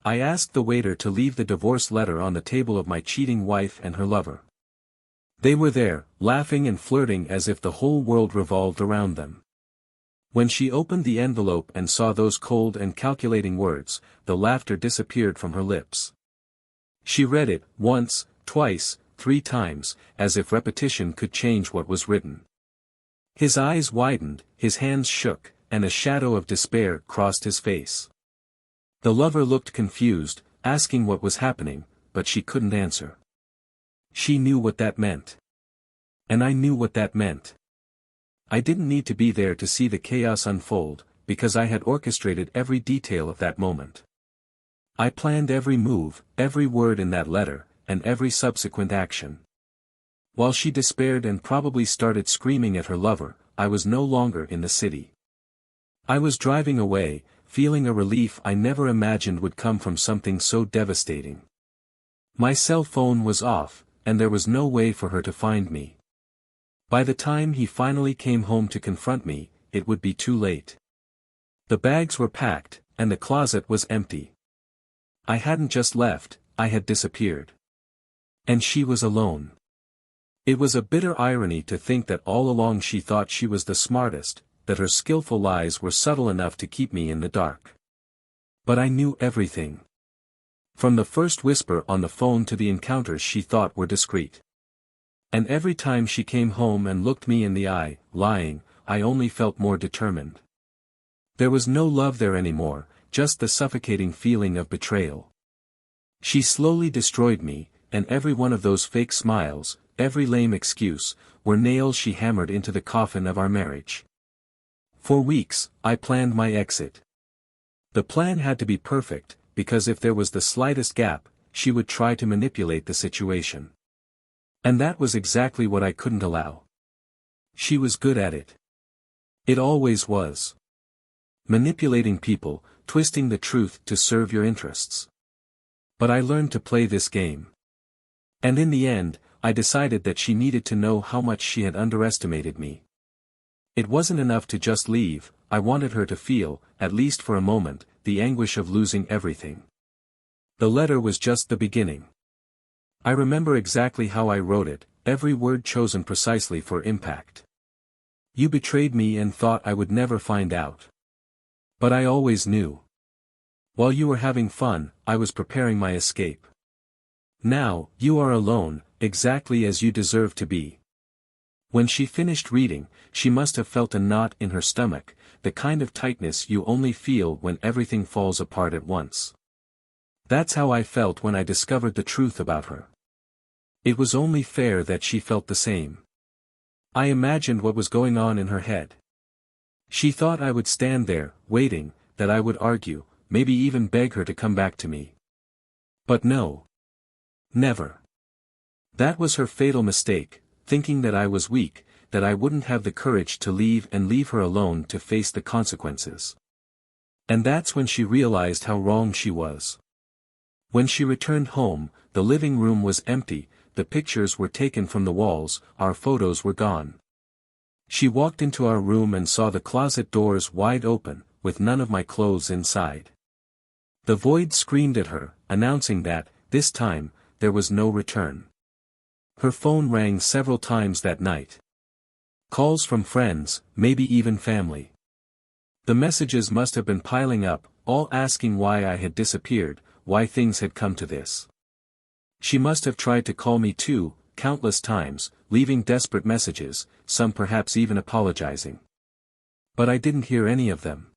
I asked the waiter to leave the divorce letter on the table of my cheating wife and her lover. They were there, laughing and flirting as if the whole world revolved around them. When she opened the envelope and saw those cold and calculating words, the laughter disappeared from her lips. She read it, once, twice, 3 times, as if repetition could change what was written. His eyes widened, his hands shook, and a shadow of despair crossed his face. The lover looked confused, asking what was happening, but she couldn't answer. She knew what that meant. And I knew what that meant. I didn't need to be there to see the chaos unfold, because I had orchestrated every detail of that moment. I planned every move, every word in that letter, and every subsequent action. While she despaired and probably started screaming at her lover, I was no longer in the city. I was driving away, feeling a relief I never imagined would come from something so devastating. My cell phone was off, and there was no way for her to find me. By the time he finally came home to confront me, it would be too late. The bags were packed, and the closet was empty. I hadn't just left, I had disappeared. And she was alone. It was a bitter irony to think that all along she thought she was the smartest, that her skillful lies were subtle enough to keep me in the dark. But I knew everything. From the first whisper on the phone to the encounters she thought were discreet. And every time she came home and looked me in the eye, lying, I only felt more determined. There was no love there anymore, just the suffocating feeling of betrayal. She slowly destroyed me, and every one of those fake smiles, every lame excuse, were nails she hammered into the coffin of our marriage. For weeks, I planned my exit. The plan had to be perfect, because if there was the slightest gap, she would try to manipulate the situation. And that was exactly what I couldn't allow. She was good at it. It always was. Manipulating people, twisting the truth to serve your interests. But I learned to play this game. And in the end, I decided that she needed to know how much she had underestimated me. It wasn't enough to just leave, I wanted her to feel, at least for a moment, the anguish of losing everything. The letter was just the beginning. I remember exactly how I wrote it, every word chosen precisely for impact. You betrayed me and thought I would never find out. But I always knew. While you were having fun, I was preparing my escape. Now, you are alone, exactly as you deserve to be. When she finished reading, she must have felt a knot in her stomach, the kind of tightness you only feel when everything falls apart at once. That's how I felt when I discovered the truth about her. It was only fair that she felt the same. I imagined what was going on in her head. She thought I would stand there, waiting, that I would argue, maybe even beg her to come back to me. But no. Never. That was her fatal mistake, thinking that I was weak, that I wouldn't have the courage to leave her alone to face the consequences. And that's when she realized how wrong she was. When she returned home, the living room was empty, the pictures were taken from the walls, our photos were gone. She walked into our room and saw the closet doors wide open, with none of my clothes inside. The void screamed at her, announcing that, this time, there was no return. Her phone rang several times that night. Calls from friends, maybe even family. The messages must have been piling up, all asking why I had disappeared, why things had come to this. She must have tried to call me too, countless times, leaving desperate messages, some perhaps even apologizing. But I didn't hear any of them.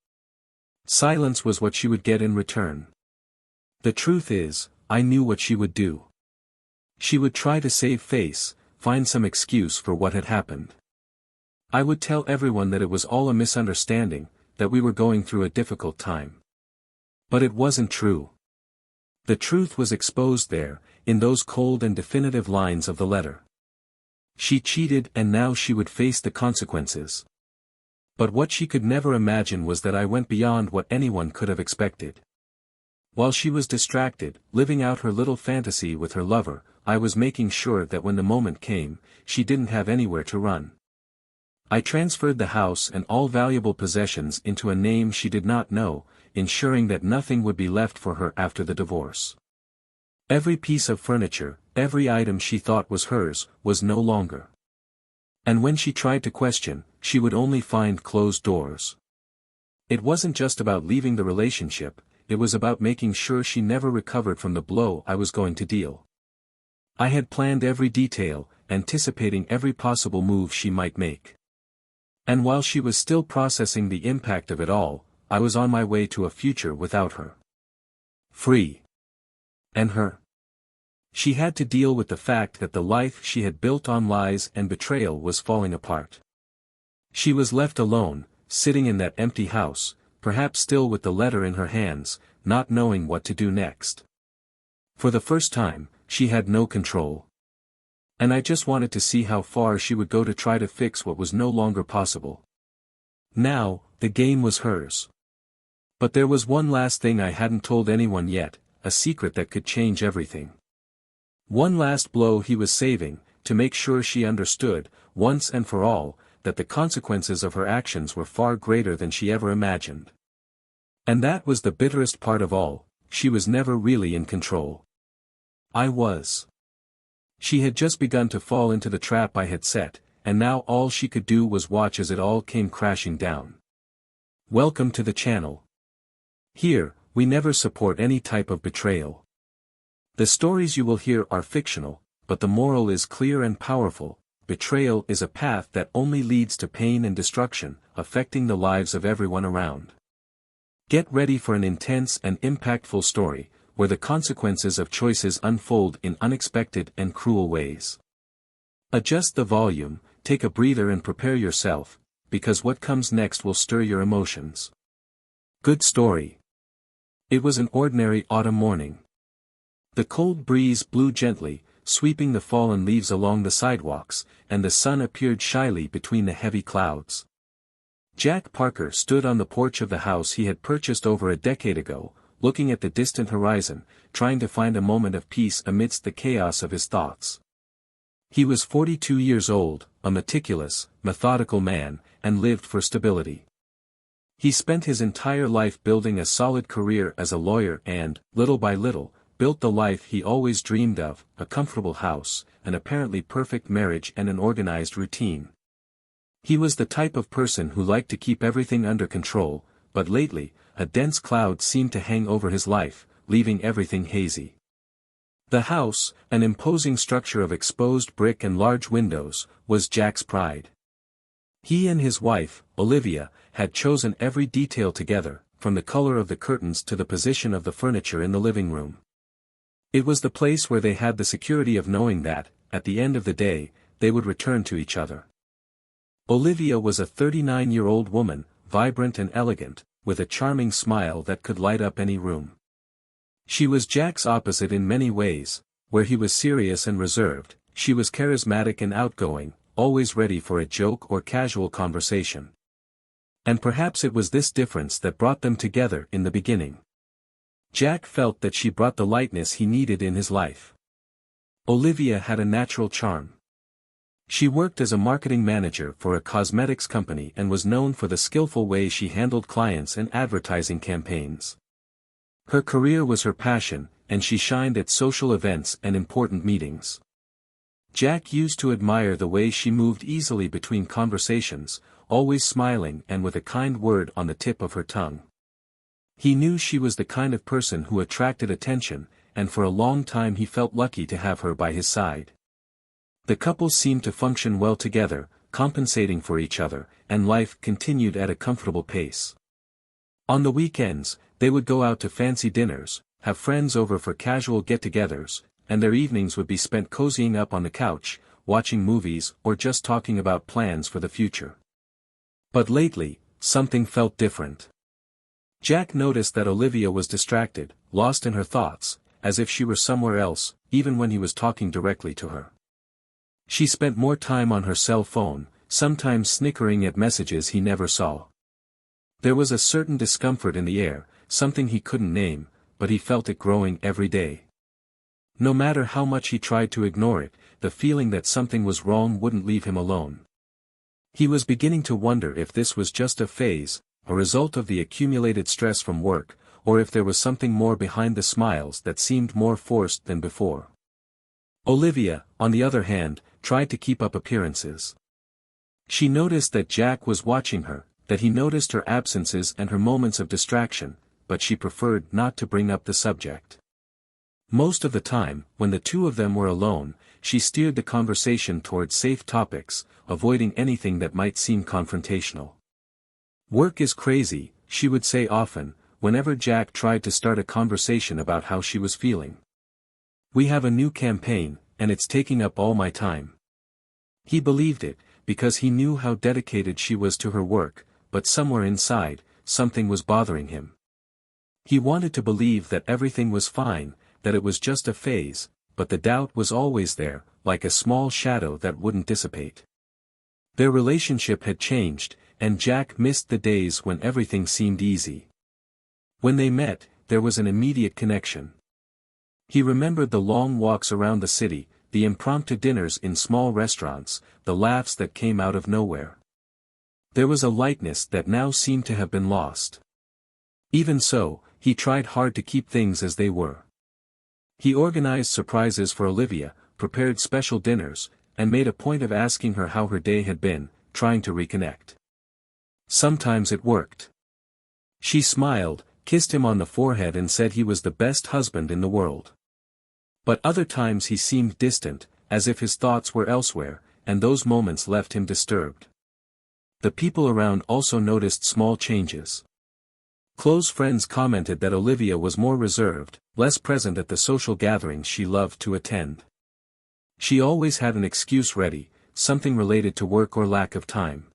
Silence was what she would get in return. The truth is, I knew what she would do. She would try to save face, find some excuse for what had happened. I would tell everyone that it was all a misunderstanding, that we were going through a difficult time. But it wasn't true. The truth was exposed there, in those cold and definitive lines of the letter. She cheated and now she would face the consequences. But what she could never imagine was that I went beyond what anyone could have expected. While she was distracted, living out her little fantasy with her lover, I was making sure that when the moment came, she didn't have anywhere to run. I transferred the house and all valuable possessions into a name she did not know, ensuring that nothing would be left for her after the divorce. Every piece of furniture, every item she thought was hers, was no longer. And when she tried to question, she would only find closed doors. It wasn't just about leaving the relationship, it was about making sure she never recovered from the blow I was going to deal. I had planned every detail, anticipating every possible move she might make. And while she was still processing the impact of it all, I was on my way to a future without her. Free. And her. She had to deal with the fact that the life she had built on lies and betrayal was falling apart. She was left alone, sitting in that empty house, perhaps still with the letter in her hands, not knowing what to do next. For the first time, she had no control. And I just wanted to see how far she would go to try to fix what was no longer possible. Now, the game was hers. But there was one last thing I hadn't told anyone yet, a secret that could change everything. One last blow he was saving, to make sure she understood, once and for all, that the consequences of her actions were far greater than she ever imagined. And that was the bitterest part of all, she was never really in control. I was. She had just begun to fall into the trap I had set, and now all she could do was watch as it all came crashing down. Welcome to the channel. Here, we never support any type of betrayal. The stories you will hear are fictional, but the moral is clear and powerful. Betrayal is a path that only leads to pain and destruction, affecting the lives of everyone around. Get ready for an intense and impactful story, where the consequences of choices unfold in unexpected and cruel ways. Adjust the volume, take a breather and prepare yourself, because what comes next will stir your emotions. Good story. It was an ordinary autumn morning. The cold breeze blew gently, sweeping the fallen leaves along the sidewalks, and the sun appeared shyly between the heavy clouds. Jack Parker stood on the porch of the house he had purchased over a decade ago, looking at the distant horizon, trying to find a moment of peace amidst the chaos of his thoughts. He was 42 years old, a meticulous, methodical man, and lived for stability. He spent his entire life building a solid career as a lawyer and, little by little, built the life he always dreamed of, a comfortable house, an apparently perfect marriage and an organized routine. He was the type of person who liked to keep everything under control, but lately, a dense cloud seemed to hang over his life, leaving everything hazy. The house, an imposing structure of exposed brick and large windows, was Jack's pride. He and his wife, Olivia, had chosen every detail together, from the color of the curtains to the position of the furniture in the living room. It was the place where they had the security of knowing that, at the end of the day, they would return to each other. Olivia was a 39-year-old woman, vibrant and elegant, with a charming smile that could light up any room. She was Jack's opposite in many ways. Where he was serious and reserved, she was charismatic and outgoing, always ready for a joke or casual conversation. And perhaps it was this difference that brought them together in the beginning. Jack felt that she brought the lightness he needed in his life. Olivia had a natural charm. She worked as a marketing manager for a cosmetics company and was known for the skillful way she handled clients and advertising campaigns. Her career was her passion, and she shined at social events and important meetings. Jack used to admire the way she moved easily between conversations, always smiling and with a kind word on the tip of her tongue. He knew she was the kind of person who attracted attention, and for a long time he felt lucky to have her by his side. The couple seemed to function well together, compensating for each other, and life continued at a comfortable pace. On the weekends, they would go out to fancy dinners, have friends over for casual get-togethers, and their evenings would be spent cozying up on the couch, watching movies or just talking about plans for the future. But lately, something felt different. Jack noticed that Olivia was distracted, lost in her thoughts, as if she were somewhere else, even when he was talking directly to her. She spent more time on her cell phone, sometimes snickering at messages he never saw. There was a certain discomfort in the air, something he couldn't name, but he felt it growing every day. No matter how much he tried to ignore it, the feeling that something was wrong wouldn't leave him alone. He was beginning to wonder if this was just a phase, a result of the accumulated stress from work, or if there was something more behind the smiles that seemed more forced than before. Olivia, on the other hand, tried to keep up appearances. She noticed that Jack was watching her, that he noticed her absences and her moments of distraction, but she preferred not to bring up the subject. Most of the time, when the two of them were alone, she steered the conversation toward safe topics, avoiding anything that might seem confrontational. "Work is crazy," she would say often, whenever Jack tried to start a conversation about how she was feeling. "We have a new campaign, and it's taking up all my time." He believed it, because he knew how dedicated she was to her work, but somewhere inside, something was bothering him. He wanted to believe that everything was fine, that it was just a phase, but the doubt was always there, like a small shadow that wouldn't dissipate. Their relationship had changed, and Jack missed the days when everything seemed easy. When they met, there was an immediate connection. He remembered the long walks around the city, the impromptu dinners in small restaurants, the laughs that came out of nowhere. There was a lightness that now seemed to have been lost. Even so, he tried hard to keep things as they were. He organized surprises for Olivia, prepared special dinners, and made a point of asking her how her day had been, trying to reconnect. Sometimes it worked. She smiled, kissed him on the forehead and said he was the best husband in the world. But other times he seemed distant, as if his thoughts were elsewhere, and those moments left him disturbed. The people around also noticed small changes. Close friends commented that Olivia was more reserved, less present at the social gatherings she loved to attend. She always had an excuse ready, something related to work or lack of time.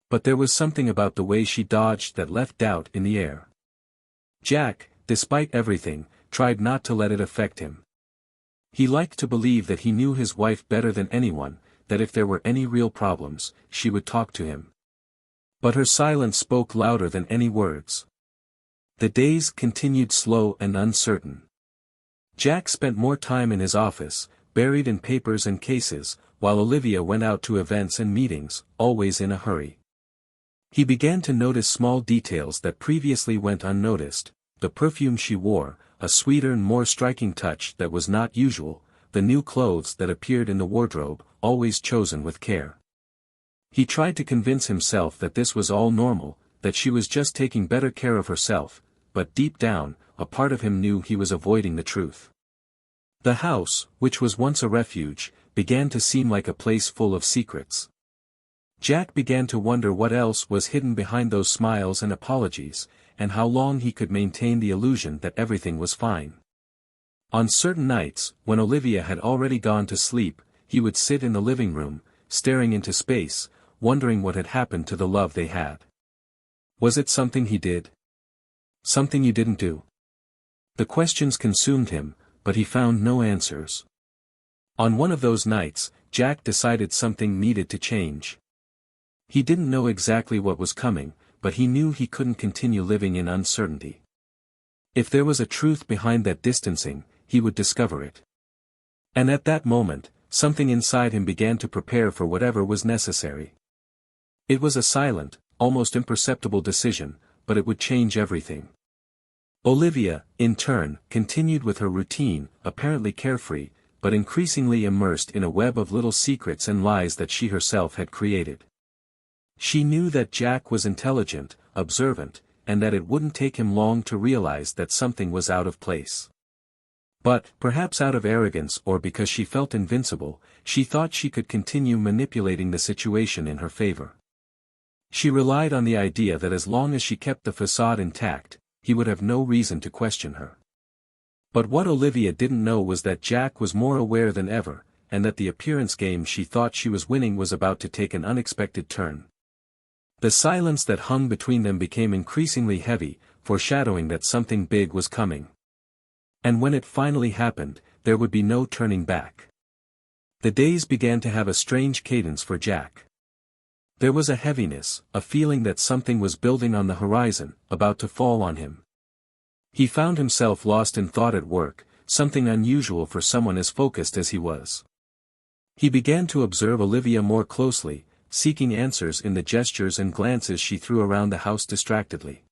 But there was something about the way she dodged that left doubt in the air. Jack, despite everything, tried not to let it affect him. He liked to believe that he knew his wife better than anyone, that if there were any real problems, she would talk to him. But her silence spoke louder than any words. The days continued slow and uncertain. Jack spent more time in his office, buried in papers and cases, while Olivia went out to events and meetings, always in a hurry. He began to notice small details that previously went unnoticed: the perfume she wore, a sweeter and more striking touch that was not usual, the new clothes that appeared in the wardrobe, always chosen with care. He tried to convince himself that this was all normal, that she was just taking better care of herself, but deep down, a part of him knew he was avoiding the truth. The house, which was once a refuge, began to seem like a place full of secrets. Jack began to wonder what else was hidden behind those smiles and apologies, and how long he could maintain the illusion that everything was fine. On certain nights, when Olivia had already gone to sleep, he would sit in the living room, staring into space, wondering what had happened to the love they had. Was it something he did? Something you didn't do? The questions consumed him, but he found no answers. On one of those nights, Jack decided something needed to change. He didn't know exactly what was coming, but he knew he couldn't continue living in uncertainty. If there was a truth behind that distancing, he would discover it. And at that moment, something inside him began to prepare for whatever was necessary. It was a silent, almost imperceptible decision, but it would change everything. Olivia, in turn, continued with her routine, apparently carefree, but increasingly immersed in a web of little secrets and lies that she herself had created. She knew that Jack was intelligent, observant, and that it wouldn't take him long to realize that something was out of place. But, perhaps out of arrogance or because she felt invincible, she thought she could continue manipulating the situation in her favor. She relied on the idea that as long as she kept the facade intact, he would have no reason to question her. But what Olivia didn't know was that Jack was more aware than ever, and that the appearance game she thought she was winning was about to take an unexpected turn. The silence that hung between them became increasingly heavy, foreshadowing that something big was coming. And when it finally happened, there would be no turning back. The days began to have a strange cadence for Jack. There was a heaviness, a feeling that something was building on the horizon, about to fall on him. He found himself lost in thought at work, something unusual for someone as focused as he was. He began to observe Olivia more closely, seeking answers in the gestures and glances she threw around the house distractedly.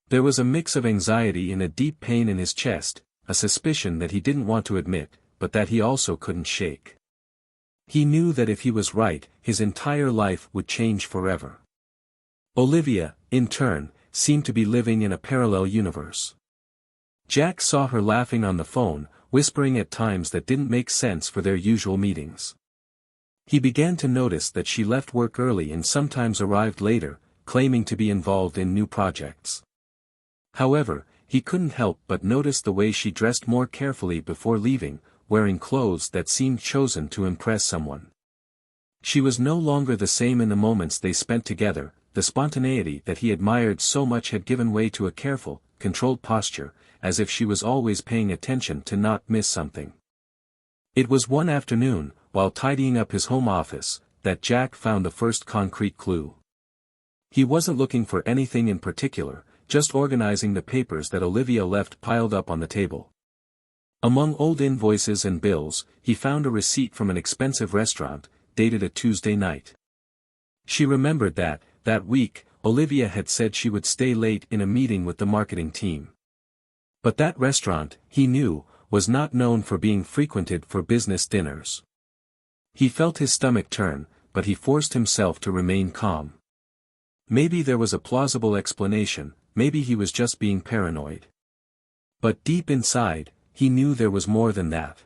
There was a mix of anxiety and a deep pain in his chest, a suspicion that he didn't want to admit, but that he also couldn't shake. He knew that if he was right, his entire life would change forever. Olivia, in turn, seemed to be living in a parallel universe. Jack saw her laughing on the phone, whispering at times that didn't make sense for their usual meetings. He began to notice that she left work early and sometimes arrived later, claiming to be involved in new projects. However, he couldn't help but notice the way she dressed more carefully before leaving, wearing clothes that seemed chosen to impress someone. She was no longer the same in the moments they spent together. The spontaneity that he admired so much had given way to a careful, controlled posture, as if she was always paying attention to not miss something. It was one afternoon, while tidying up his home office, that Jack found the first concrete clue. He wasn't looking for anything in particular, just organizing the papers that Olivia left piled up on the table. Among old invoices and bills, he found a receipt from an expensive restaurant, dated a Tuesday night. She remembered that week, Olivia had said she would stay late in a meeting with the marketing team. But that restaurant, he knew, was not known for being frequented for business dinners. He felt his stomach turn, but he forced himself to remain calm. Maybe there was a plausible explanation, maybe he was just being paranoid. But deep inside, he knew there was more than that.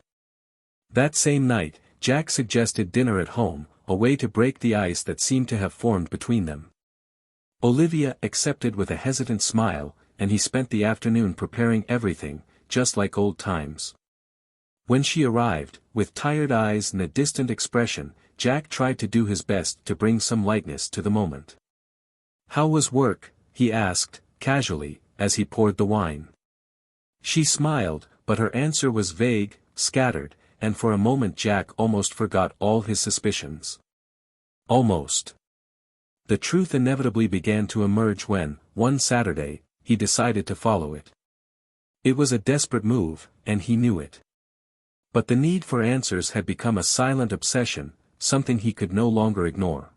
That same night, Jack suggested dinner at home, a way to break the ice that seemed to have formed between them. Olivia accepted with a hesitant smile, and he spent the afternoon preparing everything, just like old times. When she arrived, with tired eyes and a distant expression, Jack tried to do his best to bring some lightness to the moment. "How was work?" he asked, casually, as he poured the wine. She smiled, but her answer was vague, scattered, and for a moment Jack almost forgot all his suspicions. Almost. The truth inevitably began to emerge when, one Saturday, he decided to follow it. It was a desperate move, and he knew it. But the need for answers had become a silent obsession, something he could no longer ignore.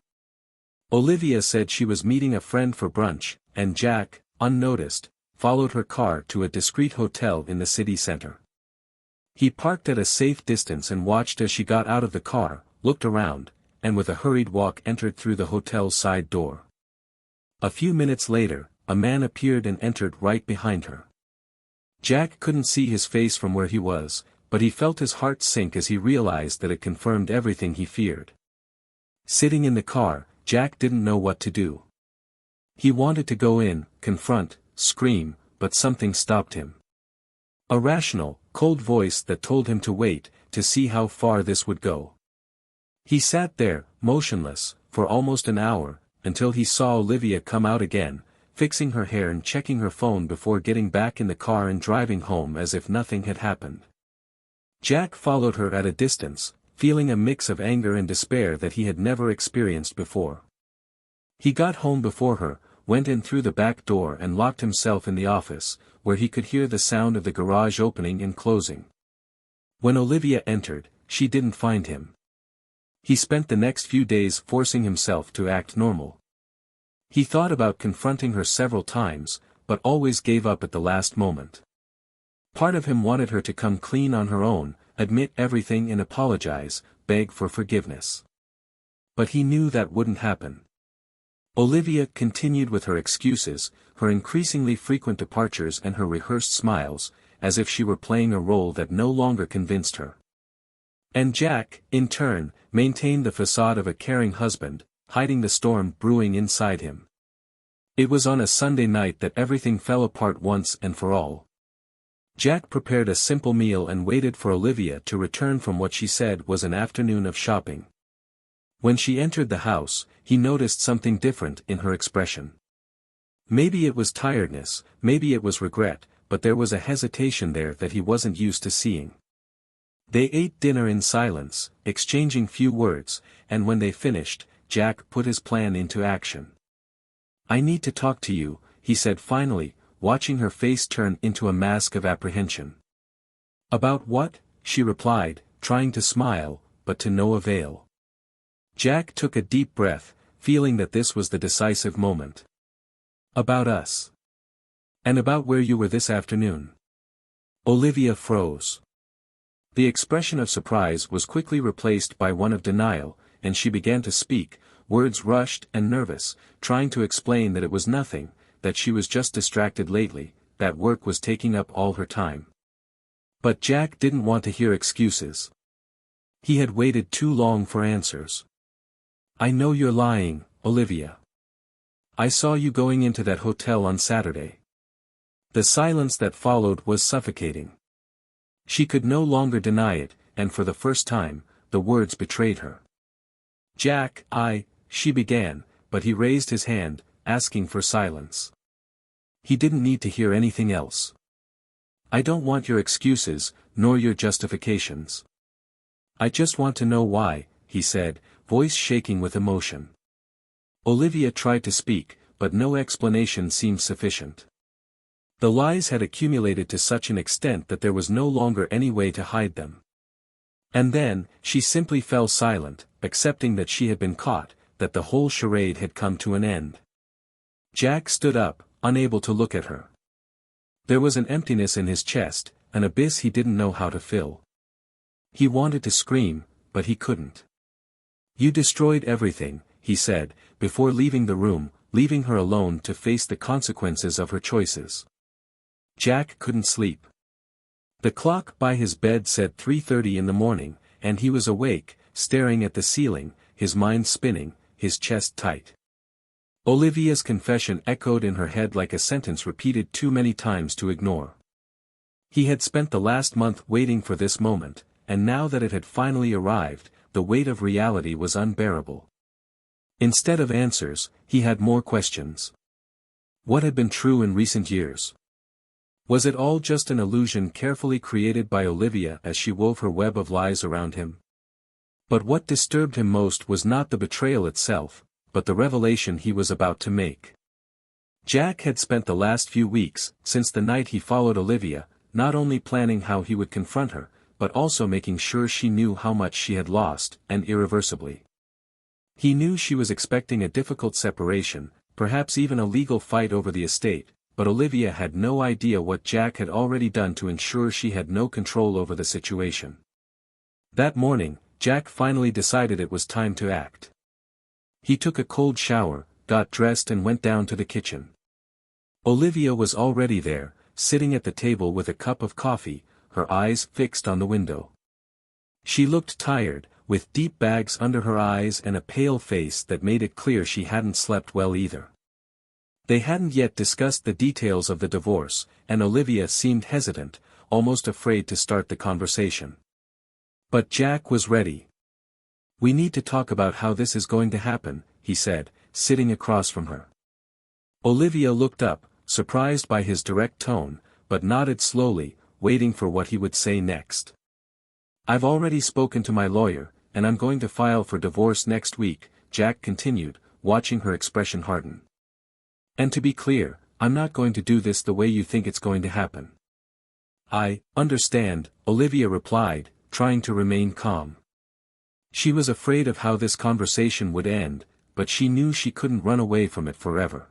Olivia said she was meeting a friend for brunch, and Jack, unnoticed, followed her car to a discreet hotel in the city center. He parked at a safe distance and watched as she got out of the car, looked around, and with a hurried walk entered through the hotel's side door. A few minutes later, a man appeared and entered right behind her. Jack couldn't see his face from where he was, but he felt his heart sink as he realized that it confirmed everything he feared. Sitting in the car, Jack didn't know what to do. He wanted to go in, confront, scream, but something stopped him. A rational, cold voice that told him to wait, to see how far this would go. He sat there, motionless, for almost an hour, until he saw Olivia come out again, fixing her hair and checking her phone before getting back in the car and driving home as if nothing had happened. Jack followed her at a distance, feeling a mix of anger and despair that he had never experienced before. He got home before her, went in through the back door and locked himself in the office, where he could hear the sound of the garage opening and closing. When Olivia entered, she didn't find him. He spent the next few days forcing himself to act normal. He thought about confronting her several times, but always gave up at the last moment. Part of him wanted her to come clean on her own, admit everything and apologize, beg for forgiveness. But he knew that wouldn't happen. Olivia continued with her excuses, her increasingly frequent departures and her rehearsed smiles, as if she were playing a role that no longer convinced her. And Jack, in turn, maintained the facade of a caring husband, hiding the storm brewing inside him. It was on a Sunday night that everything fell apart once and for all. Jack prepared a simple meal and waited for Olivia to return from what she said was an afternoon of shopping. When she entered the house, he noticed something different in her expression. Maybe it was tiredness, maybe it was regret, but there was a hesitation there that he wasn't used to seeing. They ate dinner in silence, exchanging few words, and when they finished, Jack put his plan into action. "I need to talk to you," he said finally, watching her face turn into a mask of apprehension. "About what?" she replied, trying to smile, but to no avail. Jack took a deep breath, feeling that this was the decisive moment. About us. And about where you were this afternoon. Olivia froze. The expression of surprise was quickly replaced by one of denial, and she began to speak, words rushed and nervous, trying to explain that it was nothing, that she was just distracted lately, that work was taking up all her time. But Jack didn't want to hear excuses. He had waited too long for answers. I know you're lying, Olivia. I saw you going into that hotel on Saturday. The silence that followed was suffocating. She could no longer deny it, and for the first time, the words betrayed her. Jack, she began, but he raised his hand, asking for silence. He didn't need to hear anything else. I don't want your excuses, nor your justifications. I just want to know why, he said, voice shaking with emotion. Olivia tried to speak, but no explanation seemed sufficient. The lies had accumulated to such an extent that there was no longer any way to hide them. And then, she simply fell silent, accepting that she had been caught, that the whole charade had come to an end. Jack stood up, unable to look at her. There was an emptiness in his chest, an abyss he didn't know how to fill. He wanted to scream, but he couldn't. You destroyed everything, he said, before leaving the room, leaving her alone to face the consequences of her choices. Jack couldn't sleep. The clock by his bed said 3:30 in the morning, and he was awake, staring at the ceiling, his mind spinning, his chest tight. Olivia's confession echoed in her head like a sentence repeated too many times to ignore. He had spent the last month waiting for this moment, and now that it had finally arrived, the weight of reality was unbearable. Instead of answers, he had more questions. What had been true in recent years? Was it all just an illusion carefully created by Olivia as she wove her web of lies around him? But what disturbed him most was not the betrayal itself, but the revelation he was about to make. Jack had spent the last few weeks, since the night he followed Olivia, not only planning how he would confront her, but also making sure she knew how much she had lost, and irreversibly. He knew she was expecting a difficult separation, perhaps even a legal fight over the estate, but Olivia had no idea what Jack had already done to ensure she had no control over the situation. That morning, Jack finally decided it was time to act. He took a cold shower, got dressed and went down to the kitchen. Olivia was already there, sitting at the table with a cup of coffee, her eyes fixed on the window. She looked tired, with deep bags under her eyes and a pale face that made it clear she hadn't slept well either. They hadn't yet discussed the details of the divorce, and Olivia seemed hesitant, almost afraid to start the conversation. But Jack was ready. We need to talk about how this is going to happen, he said, sitting across from her. Olivia looked up, surprised by his direct tone, but nodded slowly, waiting for what he would say next. I've already spoken to my lawyer, and I'm going to file for divorce next week, Jack continued, watching her expression harden. And to be clear, I'm not going to do this the way you think it's going to happen. I understand, Olivia replied, trying to remain calm. She was afraid of how this conversation would end, but she knew she couldn't run away from it forever.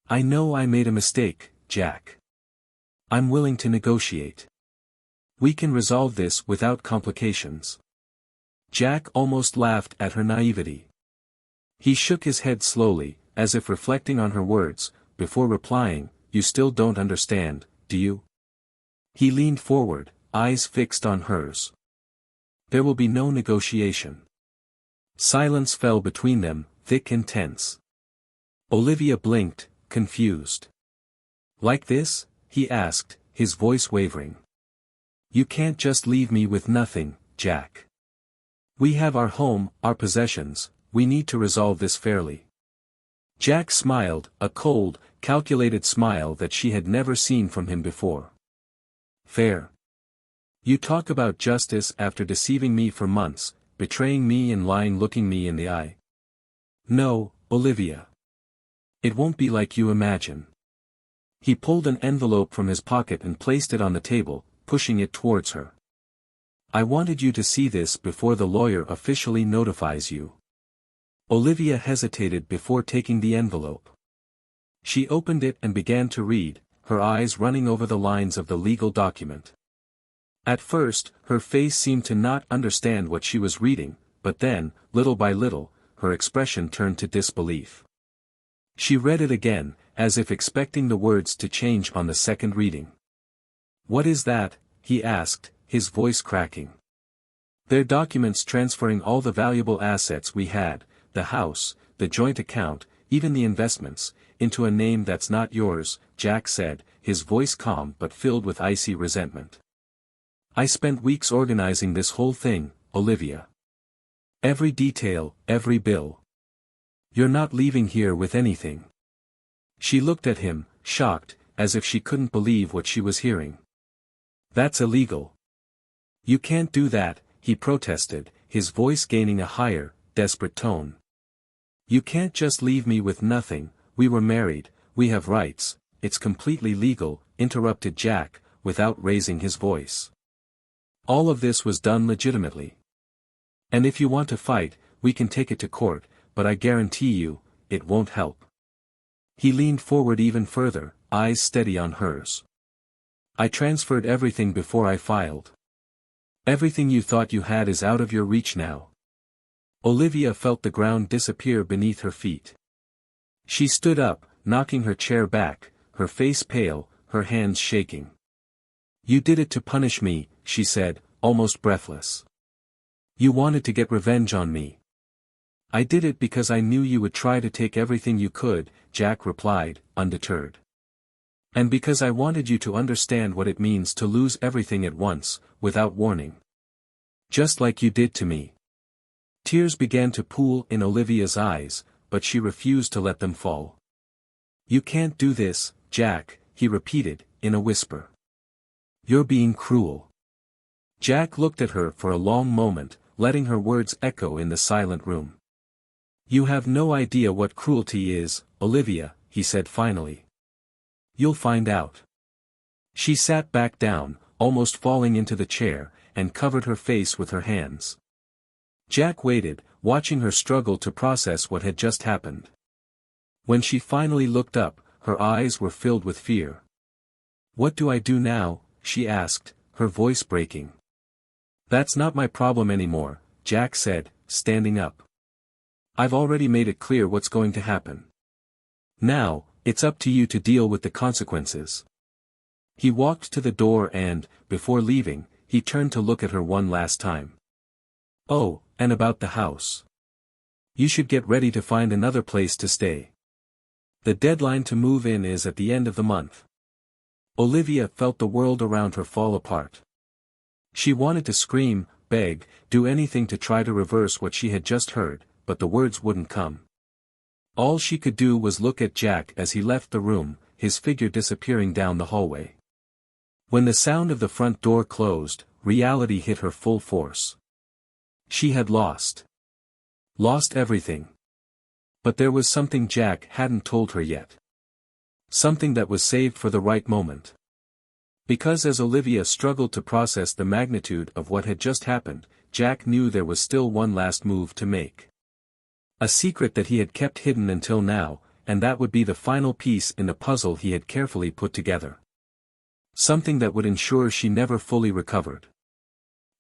I know I made a mistake, Jack. I'm willing to negotiate. We can resolve this without complications. Jack almost laughed at her naivety. He shook his head slowly, as if reflecting on her words, before replying, You still don't understand, do you? He leaned forward, eyes fixed on hers. There will be no negotiation. Silence fell between them, thick and tense. Olivia blinked, confused. Like this? He asked, his voice wavering. You can't just leave me with nothing, Jack. We have our home, our possessions, we need to resolve this fairly. Jack smiled, a cold, calculated smile that she had never seen from him before. Fair. You talk about justice after deceiving me for months, betraying me and lying looking me in the eye. No, Olivia. It won't be like you imagine. He pulled an envelope from his pocket and placed it on the table, pushing it towards her. I wanted you to see this before the lawyer officially notifies you. Olivia hesitated before taking the envelope. She opened it and began to read, her eyes running over the lines of the legal document. At first, her face seemed to not understand what she was reading, but then, little by little, her expression turned to disbelief. She read it again, as if expecting the words to change on the second reading. "What is that?" he asked, his voice cracking. "They're documents transferring all the valuable assets we had, the house, the joint account, even the investments, into a name that's not yours," Jack said, his voice calm but filled with icy resentment. "I spent weeks organizing this whole thing, Olivia. Every detail, every bill. You're not leaving here with anything." She looked at him, shocked, as if she couldn't believe what she was hearing. "That's illegal. You can't do that," he protested, his voice gaining a higher, desperate tone. "You can't just leave me with nothing. We were married, we have rights, it's completely legal," interrupted Jack, without raising his voice. "All of this was done legitimately. And if you want to fight, we can take it to court, but I guarantee you, it won't help." He leaned forward even further, eyes steady on hers. "I transferred everything before I filed. Everything you thought you had is out of your reach now." Olivia felt the ground disappear beneath her feet. She stood up, knocking her chair back, her face pale, her hands shaking. "You did it to punish me," she said, almost breathless. "You wanted to get revenge on me." "I did it because I knew you would try to take everything you could," Jack replied, undeterred. "And because I wanted you to understand what it means to lose everything at once, without warning. Just like you did to me." Tears began to pool in Olivia's eyes, but she refused to let them fall. "You can't do this, Jack," he repeated, in a whisper. "You're being cruel." Jack looked at her for a long moment, letting her words echo in the silent room. "You have no idea what cruelty is, Olivia," he said finally. "You'll find out." She sat back down, almost falling into the chair, and covered her face with her hands. Jack waited, watching her struggle to process what had just happened. When she finally looked up, her eyes were filled with fear. "What do I do now?" she asked, her voice breaking. "That's not my problem anymore," Jack said, standing up. "I've already made it clear what's going to happen. Now, it's up to you to deal with the consequences." He walked to the door and, before leaving, he turned to look at her one last time. "Oh, and about the house. You should get ready to find another place to stay. The deadline to move in is at the end of the month." Olivia felt the world around her fall apart. She wanted to scream, beg, do anything to try to reverse what she had just heard, but the words wouldn't come. All she could do was look at Jack as he left the room, his figure disappearing down the hallway. When the sound of the front door closed, reality hit her full force. She had lost. Lost everything. But there was something Jack hadn't told her yet. Something that was saved for the right moment. Because as Olivia struggled to process the magnitude of what had just happened, Jack knew there was still one last move to make. A secret that he had kept hidden until now, and that would be the final piece in the puzzle he had carefully put together. Something that would ensure she never fully recovered.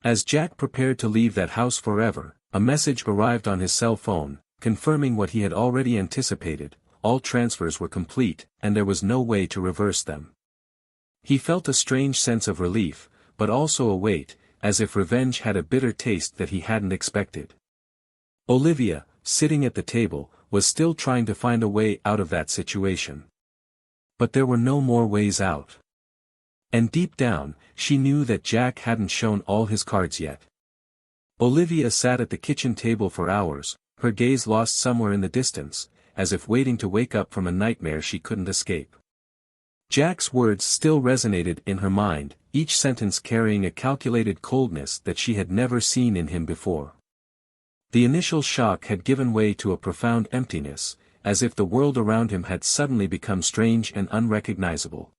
As Jack prepared to leave that house forever, a message arrived on his cell phone, confirming what he had already anticipated: all transfers were complete, and there was no way to reverse them. He felt a strange sense of relief, but also a weight, as if revenge had a bitter taste that he hadn't expected. Olivia, sitting at the table, was still trying to find a way out of that situation. But there were no more ways out. And deep down, she knew that Jack hadn't shown all his cards yet. Olivia sat at the kitchen table for hours, her gaze lost somewhere in the distance, as if waiting to wake up from a nightmare she couldn't escape. Jack's words still resonated in her mind, each sentence carrying a calculated coldness that she had never seen in him before. The initial shock had given way to a profound emptiness, as if the world around him had suddenly become strange and unrecognizable.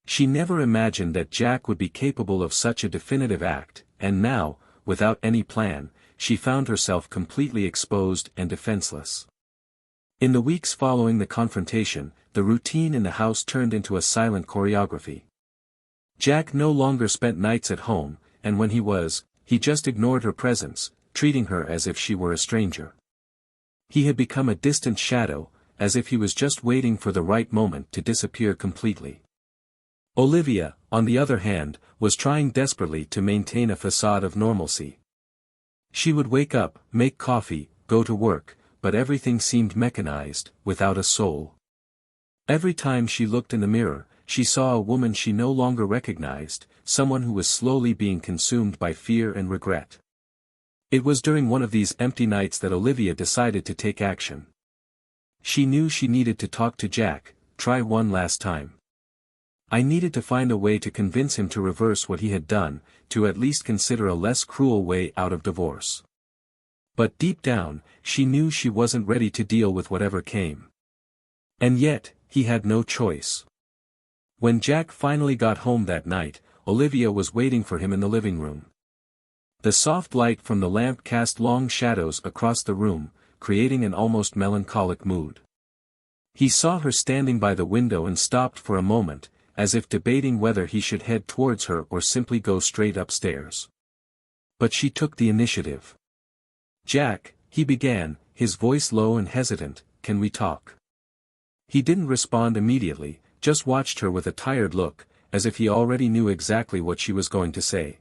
She never imagined that Jack would be capable of such a definitive act, and now, without any plan, she found herself completely exposed and defenseless. In the weeks following the confrontation, the routine in the house turned into a silent choreography. Jack no longer spent nights at home, and when he just ignored her presence, treating her as if she were a stranger. He had become a distant shadow, as if he was just waiting for the right moment to disappear completely. Olivia, on the other hand, was trying desperately to maintain a facade of normalcy. She would wake up, make coffee, go to work, but everything seemed mechanized, without a soul. Every time she looked in the mirror, she saw a woman she no longer recognized, someone who was slowly being consumed by fear and regret. It was during one of these empty nights that Olivia decided to take action. She knew she needed to talk to Jack, try one last time. I needed to find a way to convince him to reverse what he had done, to at least consider a less cruel way out of divorce. But deep down, she knew she wasn't ready to deal with whatever came. And yet, he had no choice. When Jack finally got home that night, Olivia was waiting for him in the living room. The soft light from the lamp cast long shadows across the room, creating an almost melancholic mood. He saw her standing by the window and stopped for a moment, as if debating whether he should head towards her or simply go straight upstairs. But she took the initiative. "Jack," he began, his voice low and hesitant, "can we talk?" He didn't respond immediately, just watched her with a tired look, as if he already knew exactly what she was going to say.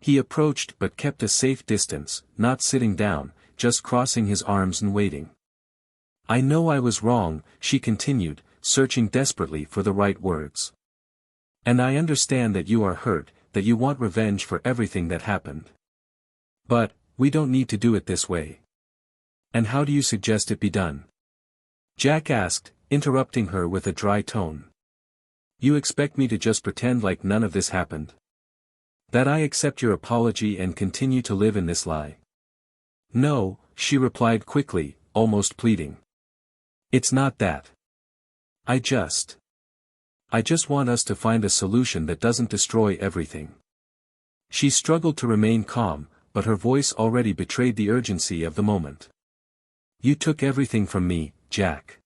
He approached but kept a safe distance, not sitting down, just crossing his arms and waiting. "I know I was wrong," she continued, searching desperately for the right words. "And I understand that you are hurt, that you want revenge for everything that happened. But, we don't need to do it this way. And how do you suggest it be done?" Jack asked, interrupting her with a dry tone. "You expect me to just pretend like none of this happened? That I accept your apology and continue to live in this lie?" "No," she replied quickly, almost pleading. "It's not that. I just want us to find a solution that doesn't destroy everything." She struggled to remain calm, but her voice already betrayed the urgency of the moment. "You took everything from me, Jack.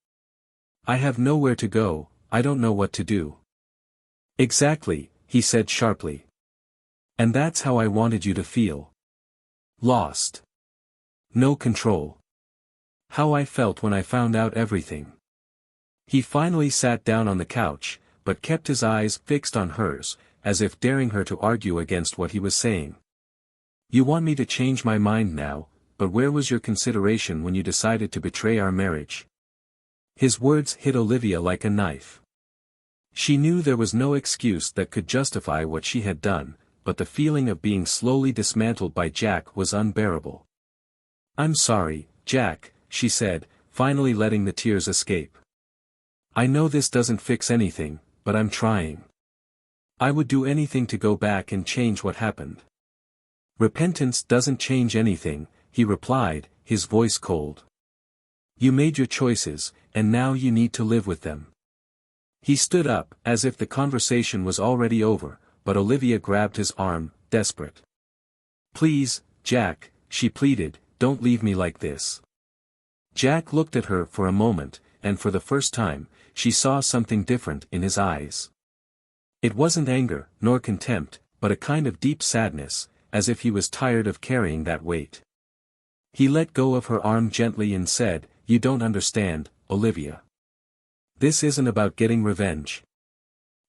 I have nowhere to go, I don't know what to do." "Exactly," he said sharply. "And that's how I wanted you to feel. Lost. No control. How I felt when I found out everything." He finally sat down on the couch, but kept his eyes fixed on hers, as if daring her to argue against what he was saying. "You want me to change my mind now, but where was your consideration when you decided to betray our marriage?" His words hit Olivia like a knife. She knew there was no excuse that could justify what she had done, but the feeling of being slowly dismantled by Jack was unbearable. "I'm sorry, Jack," she said, finally letting the tears escape. "I know this doesn't fix anything, but I'm trying. I would do anything to go back and change what happened." "Repentance doesn't change anything," he replied, his voice cold. "You made your choices, and now you need to live with them." He stood up, as if the conversation was already over, but Olivia grabbed his arm, desperate. "Please, Jack," she pleaded, "don't leave me like this." Jack looked at her for a moment, and for the first time, she saw something different in his eyes. It wasn't anger, nor contempt, but a kind of deep sadness, as if he was tired of carrying that weight. He let go of her arm gently and said, "You don't understand, Olivia. This isn't about getting revenge.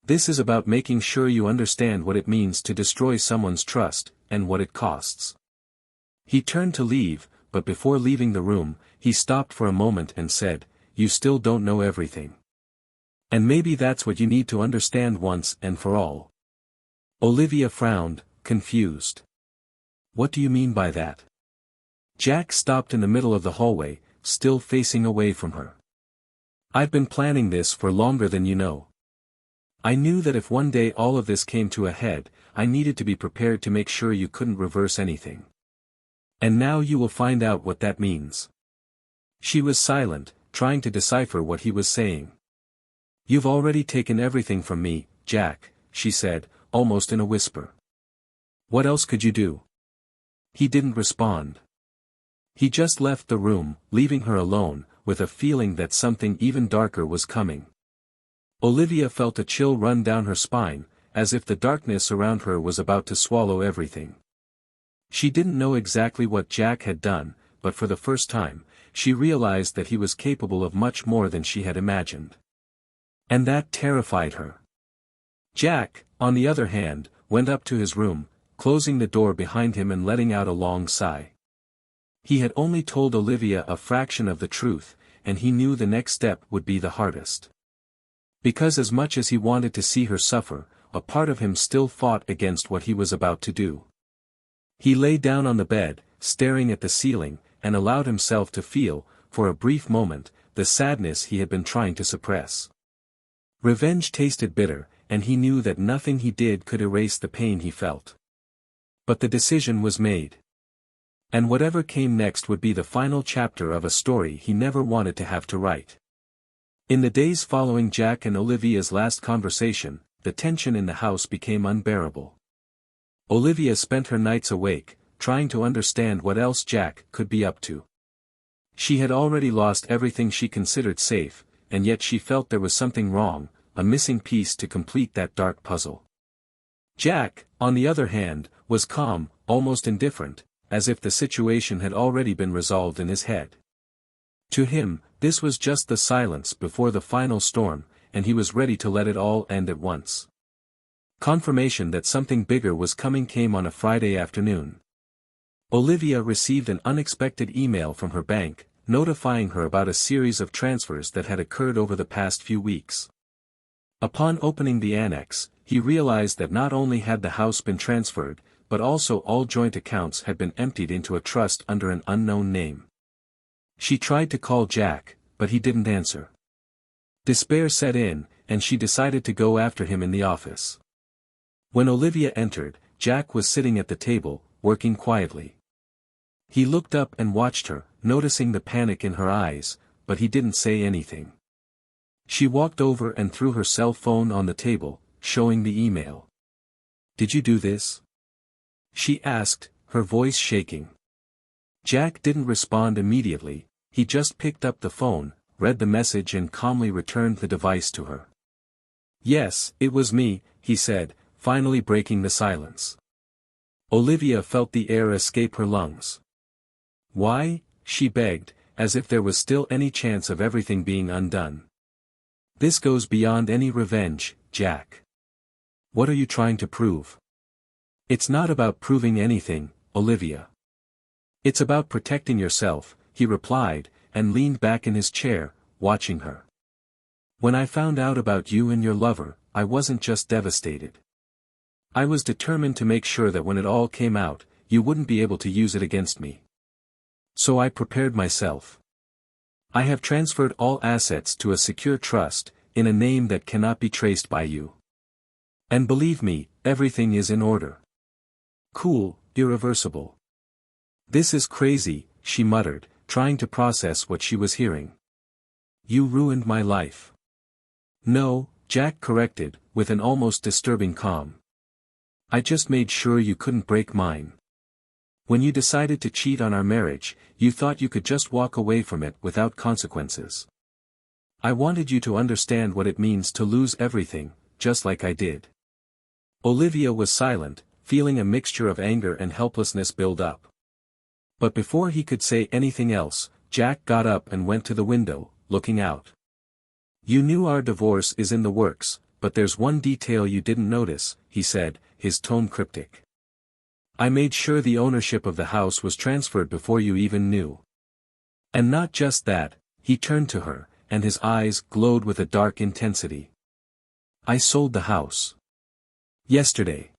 This is about making sure you understand what it means to destroy someone's trust, and what it costs." He turned to leave, but before leaving the room, he stopped for a moment and said, "You still don't know everything. And maybe that's what you need to understand once and for all." Olivia frowned, confused. "What do you mean by that?" Jack stopped in the middle of the hallway, still facing away from her. "I've been planning this for longer than you know. I knew that if one day all of this came to a head, I needed to be prepared to make sure you couldn't reverse anything. And now you will find out what that means." She was silent, trying to decipher what he was saying. "You've already taken everything from me, Jack," she said, almost in a whisper. "What else could you do?" He didn't respond. He just left the room, leaving her alone, with a feeling that something even darker was coming. Olivia felt a chill run down her spine, as if the darkness around her was about to swallow everything. She didn't know exactly what Jack had done, but for the first time, she realized that he was capable of much more than she had imagined. And that terrified her. Jack, on the other hand, went up to his room, closing the door behind him and letting out a long sigh. He had only told Olivia a fraction of the truth, and he knew the next step would be the hardest. Because as much as he wanted to see her suffer, a part of him still fought against what he was about to do. He lay down on the bed, staring at the ceiling, and allowed himself to feel, for a brief moment, the sadness he had been trying to suppress. Revenge tasted bitter, and he knew that nothing he did could erase the pain he felt. But the decision was made. And whatever came next would be the final chapter of a story he never wanted to have to write. In the days following Jack and Olivia's last conversation, the tension in the house became unbearable. Olivia spent her nights awake, trying to understand what else Jack could be up to. She had already lost everything she considered safe, and yet she felt there was something wrong, a missing piece to complete that dark puzzle. Jack, on the other hand, was calm, almost indifferent, as if the situation had already been resolved in his head. To him, this was just the silence before the final storm, and he was ready to let it all end at once. Confirmation that something bigger was coming came on a Friday afternoon. Olivia received an unexpected email from her bank, notifying her about a series of transfers that had occurred over the past few weeks. Upon opening the annex, he realized that not only had the house been transferred, but also all joint accounts had been emptied into a trust under an unknown name. She tried to call Jack, but he didn't answer. Despair set in, and she decided to go after him in the office. When Olivia entered, Jack was sitting at the table, working quietly. He looked up and watched her, noticing the panic in her eyes, but he didn't say anything. She walked over and threw her cell phone on the table, showing the email. "Did you do this?" she asked, her voice shaking. Jack didn't respond immediately, he just picked up the phone, read the message and calmly returned the device to her. "Yes, it was me," he said, finally breaking the silence. Olivia felt the air escape her lungs. "Why?" she begged, as if there was still any chance of everything being undone. "This goes beyond any revenge, Jack. What are you trying to prove?" "It's not about proving anything, Olivia. It's about protecting yourself," he replied, and leaned back in his chair, watching her. "When I found out about you and your lover, I wasn't just devastated. I was determined to make sure that when it all came out, you wouldn't be able to use it against me. So I prepared myself. I have transferred all assets to a secure trust, in a name that cannot be traced by you. And believe me, everything is in order. Cool, irreversible." "This is crazy," she muttered, trying to process what she was hearing. "You ruined my life." "No," Jack corrected, with an almost disturbing calm. "I just made sure you couldn't break mine. When you decided to cheat on our marriage, you thought you could just walk away from it without consequences. I wanted you to understand what it means to lose everything, just like I did." Olivia was silent, feeling a mixture of anger and helplessness build up. But before he could say anything else, Jack got up and went to the window, looking out. "You knew our divorce is in the works, but there's one detail you didn't notice," he said, his tone cryptic. "I made sure the ownership of the house was transferred before you even knew. And not just that," he turned to her, and his eyes glowed with a dark intensity. "I sold the house. Yesterday.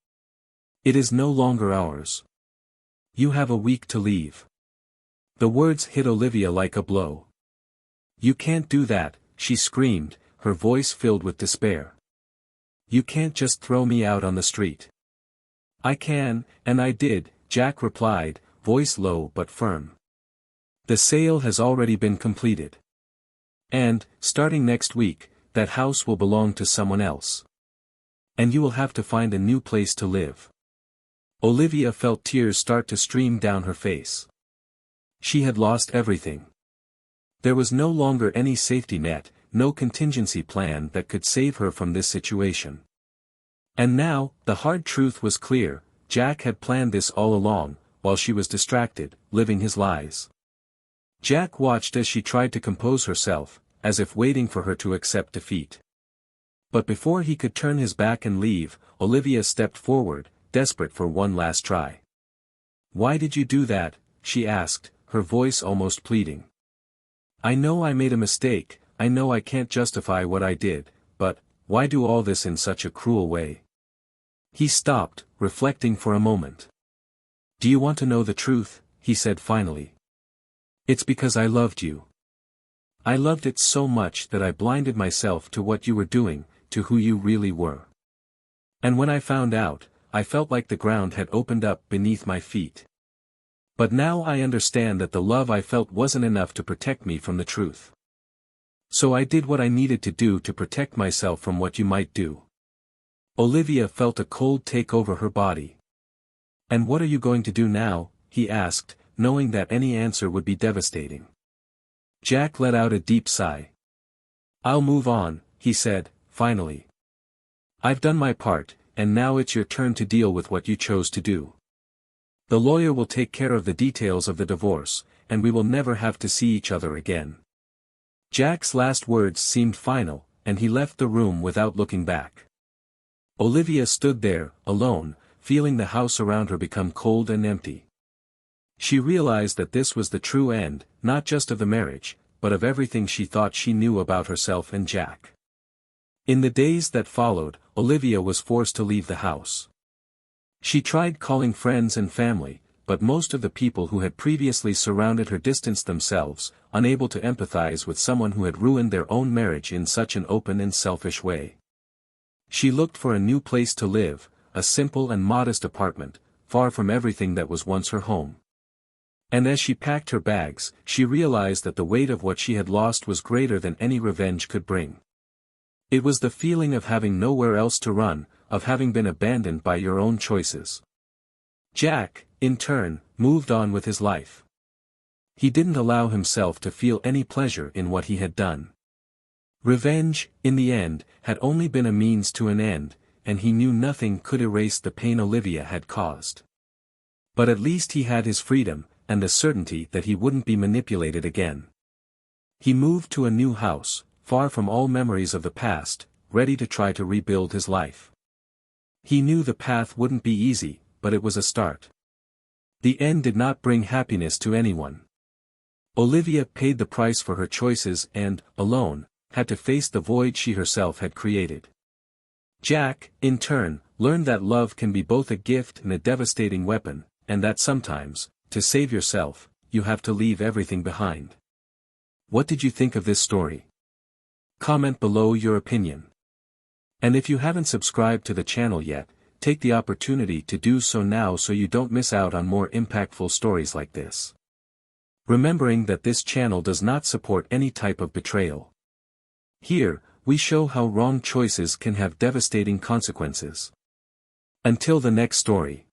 It is no longer ours. You have a week to leave." The words hit Olivia like a blow. "You can't do that," she screamed, her voice filled with despair. "You can't just throw me out on the street." "I can, and I did," Jack replied, voice low but firm. "The sale has already been completed. And, starting next week, that house will belong to someone else. And you will have to find a new place to live." Olivia felt tears start to stream down her face. She had lost everything. There was no longer any safety net, no contingency plan that could save her from this situation. And now, the hard truth was clear: Jack had planned this all along, while she was distracted, living his lies. Jack watched as she tried to compose herself, as if waiting for her to accept defeat. But before he could turn his back and leave, Olivia stepped forward, desperate for one last try. "Why did you do that?" she asked, her voice almost pleading. "I know I made a mistake, I know I can't justify what I did, but why do all this in such a cruel way?" He stopped, reflecting for a moment. "Do you want to know the truth?" he said finally. "It's because I loved you. I loved it so much that I blinded myself to what you were doing, to who you really were. And when I found out, I felt like the ground had opened up beneath my feet. But now I understand that the love I felt wasn't enough to protect me from the truth. So I did what I needed to do to protect myself from what you might do." Olivia felt a cold take over her body. "And what are you going to do now?" he asked, knowing that any answer would be devastating. Jack let out a deep sigh. "I'll move on," he said, finally. "I've done my part, and now it's your turn to deal with what you chose to do. The lawyer will take care of the details of the divorce, and we will never have to see each other again." Jack's last words seemed final, and he left the room without looking back. Olivia stood there, alone, feeling the house around her become cold and empty. She realized that this was the true end, not just of the marriage, but of everything she thought she knew about herself and Jack. In the days that followed, Olivia was forced to leave the house. She tried calling friends and family, but most of the people who had previously surrounded her distanced themselves, unable to empathize with someone who had ruined their own marriage in such an open and selfish way. She looked for a new place to live, a simple and modest apartment, far from everything that was once her home. And as she packed her bags, she realized that the weight of what she had lost was greater than any revenge could bring. It was the feeling of having nowhere else to run, of having been abandoned by your own choices. Jack, in turn, moved on with his life. He didn't allow himself to feel any pleasure in what he had done. Revenge, in the end, had only been a means to an end, and he knew nothing could erase the pain Olivia had caused. But at least he had his freedom, and the certainty that he wouldn't be manipulated again. He moved to a new house, far from all memories of the past, ready to try to rebuild his life. He knew the path wouldn't be easy, but it was a start. The end did not bring happiness to anyone. Olivia paid the price for her choices and, alone, had to face the void she herself had created. Jack, in turn, learned that love can be both a gift and a devastating weapon, and that sometimes, to save yourself, you have to leave everything behind. What did you think of this story? Comment below your opinion. And if you haven't subscribed to the channel yet, take the opportunity to do so now so you don't miss out on more impactful stories like this. Remembering that this channel does not support any type of betrayal. Here, we show how wrong choices can have devastating consequences. Until the next story.